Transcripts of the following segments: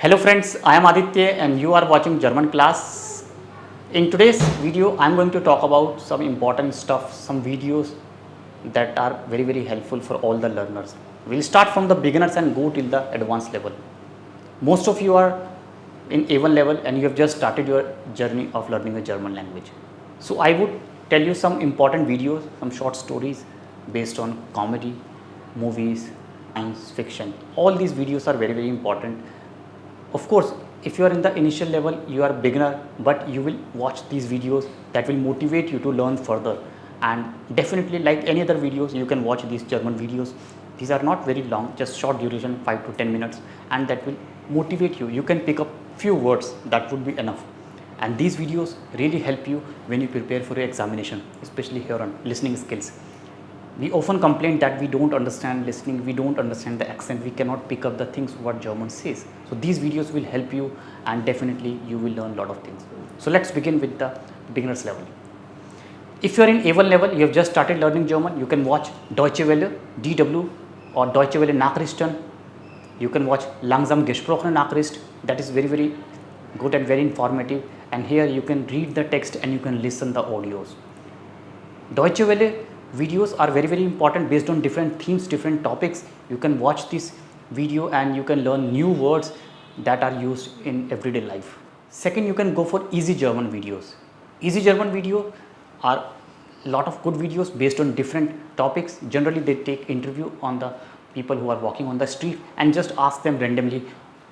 Hello friends, I am Aditya and you are watching German class. In today's video, I am going to talk about some important stuff, some videos that are very helpful for all the learners. We will start from the beginners and go till the advanced level. Most of you are in A1 level and you have just started your journey of learning the German language. So I would tell you some important videos, some short stories based on comedy, movies, science fiction. All these videos are very important. Of course, if you are in the initial level, you are beginner, but you will watch these videos that will motivate you to learn further. And definitely, like any other videos, you can watch these German videos. These are not very long, just short duration, 5 to 10 minutes, and that will motivate you. You can pick up few words, that would be enough. And these videos really help you when you prepare for your examination, especially here on listening skills. We often complain that we don't understand listening, we don't understand the accent, we cannot pick up the things what German says. So these videos will help you and definitely you will learn a lot of things. So let's begin with the beginners level. If you are in A1 level, you have just started learning German, you can watch Deutsche Welle, DW or Deutsche Welle Nachrichten. You can watch Langsam gesprochene Nachricht, that is very good and very informative, and here you can read the text and you can listen the audios. Deutsche Welle videos are very important based on different themes, different topics. You can watch this video and you can learn new words that are used in everyday life. Second, you can go for easy German videos. Easy German video are a lot of good videos based on different topics. Generally, they take interview on the people who are walking on the street and just ask them randomly,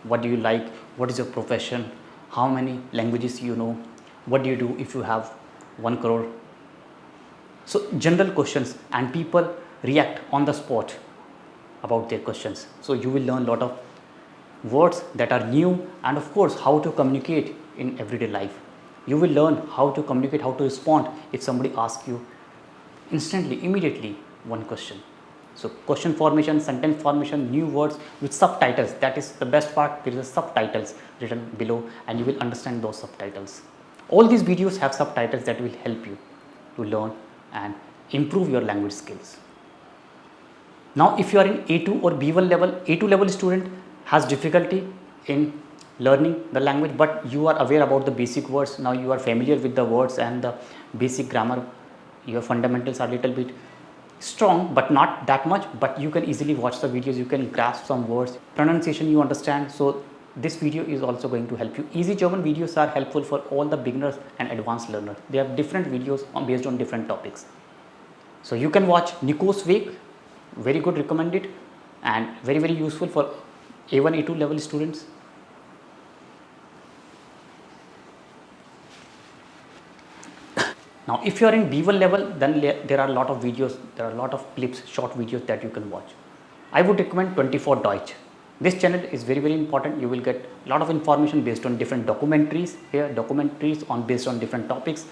what do you like, what is your profession, how many languages you know, what do you do if you have 1 crore. So general questions, and people react on the spot about their questions. So you will learn a lot of words that are new, and of course how to communicate in everyday life. You will learn how to communicate, how to respond if somebody asks you instantly, immediately one question. So question formation, sentence formation, new words with subtitles. That is the best part. There is a subtitles written below and you will understand those subtitles. All these videos have subtitles that will help you to learn and improve your language skills. Now if you are in A2 or B1 level, A2 level student has difficulty in learning the language, but you are aware about the basic words. Now you are familiar with the words and the basic grammar. Your fundamentals are little bit strong, but not that much, but you can easily watch the videos, you can grasp some words, pronunciation you understand. So this video is also going to help you. Easy German videos are helpful for all the beginners and advanced learners. They have different videos based on different topics. So you can watch Nico's Weg, very good, recommended, and very useful for A1, A2 level students. Now if you are in B1 level, then there are a lot of videos, there are a lot of clips, short videos that you can watch. I would recommend 24 Deutsch. This channel is very important. You will get a lot of information based on different documentaries here, documentaries on based on different topics.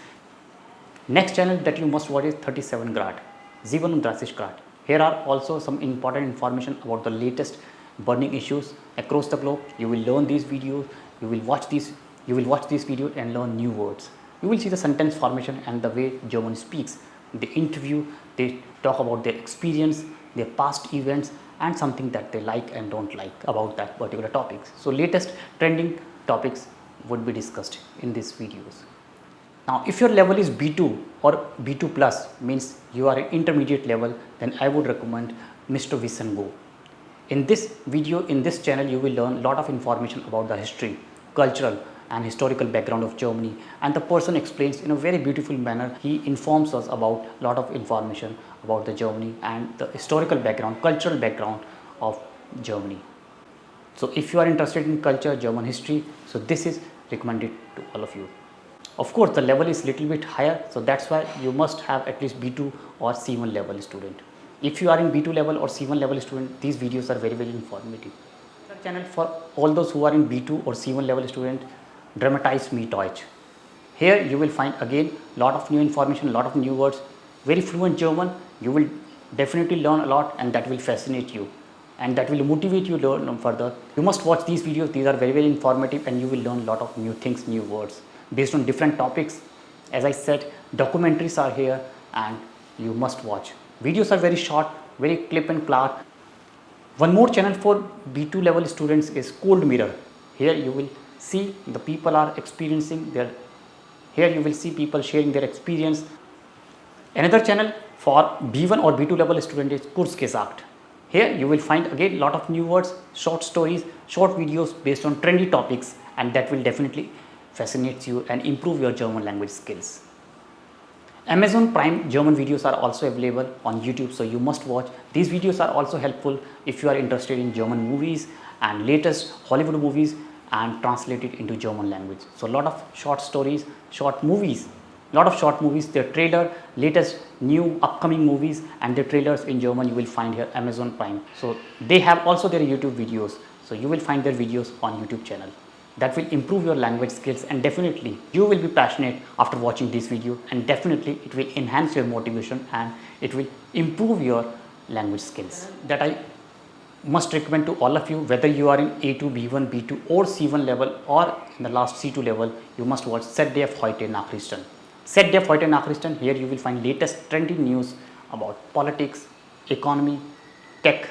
Next channel that you must watch is 37 Grad, 37 Grad. Here are also some important information about the latest burning issues across the globe. You will learn these videos, you will watch these videos and learn new words. You will see the sentence formation and the way German speaks. They interview, they talk about their experience, their past events, and something that they like and don't like about that particular topics. So latest trending topics would be discussed in these videos. Now if your level is B2 or B2 plus, means you are an intermediate level, then I would recommend Mr. Wissen Go. In this video, in this channel, you will learn a lot of information about the history, cultural and historical background of Germany, and the person explains in a very beautiful manner. He informs us about a lot of information about the Germany and the historical background, cultural background of Germany. So if you are interested in culture, German history, so this is recommended to all of you. Of course the level is little bit higher, so that's why you must have at least B2 or C1 level student. If you are in B2 level or C1 level student, these videos are very informative. The channel for all those who are in B2 or C1 level student, Dramatize Me Deutsch. Here you will find again lot of new information, lot of new words, very fluent German. You will definitely learn a lot and that will fascinate you and that will motivate you to learn further. You must watch these videos. These are very informative and you will learn a lot of new things, new words based on different topics. As I said, documentaries are here and you must watch. Videos are very short, very clip and clap. One more channel for B2 level students is Cold Mirror. Here you will see the people are experiencing their, here you will see people sharing their experience. Another channel for B1 or B2 level student is Kurs ke Sagt. Here you will find again lot of new words, short stories, short videos based on trendy topics, and that will definitely fascinate you and improve your German language skills. Amazon Prime German videos are also available on YouTube, so you must watch. These videos are also helpful if you are interested in German movies and latest Hollywood movies and translate it into German language. So a lot of short stories, short movies, their trailer, latest new upcoming movies and their trailers in German you will find here Amazon Prime. So they have also their YouTube videos, so you will find their videos on YouTube channel. That will improve your language skills, and definitely you will be passionate after watching this video, and definitely it will enhance your motivation and it will improve your language skills. That I must recommend to all of you, whether you are in A2, B1, B2 or C1 level or in the last C2 level, you must watch TestDaf heute Nachrichten. TestDaf heute Nachrichten, here you will find latest trendy news about politics, economy, tech,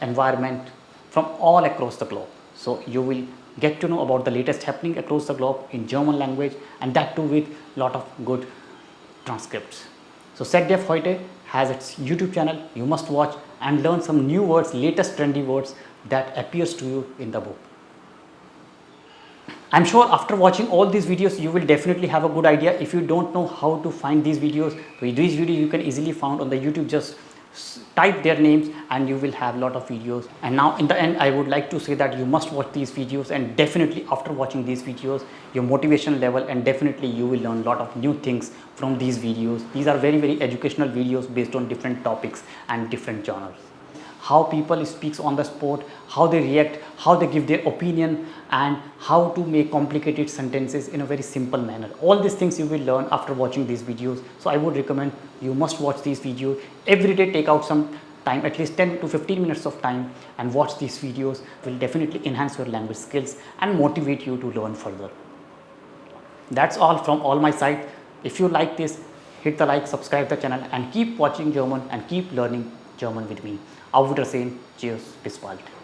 environment from all across the globe. So you will get to know about the latest happening across the globe in German language, and that too with lot of good transcripts. So TestDaf heute has its YouTube channel. You must watch and learn some new words, latest trendy words that appears to you in the book. I'm sure after watching all these videos you will definitely have a good idea. If you don't know how to find these videos, you can easily found on the YouTube. Just type their names and you will have a lot of videos. And now in the end I would like to say that you must watch these videos, and definitely after watching these videos your motivation level, and definitely you will learn a lot of new things from these videos. These are very educational videos based on different topics and different genres. How people speaks on the spot, how they react, how they give their opinion, and how to make complicated sentences in a very simple manner. All these things you will learn after watching these videos. So I would recommend you must watch these videos every day. Take out some time, at least 10 to 15 minutes of time, and watch these videos. Will definitely enhance your language skills and motivate you to learn further. That's all from all my side. If you like this, hit the like, subscribe the channel, and keep watching German and keep learning German with me. Auf Wiedersehen. Cheers. Bis bald.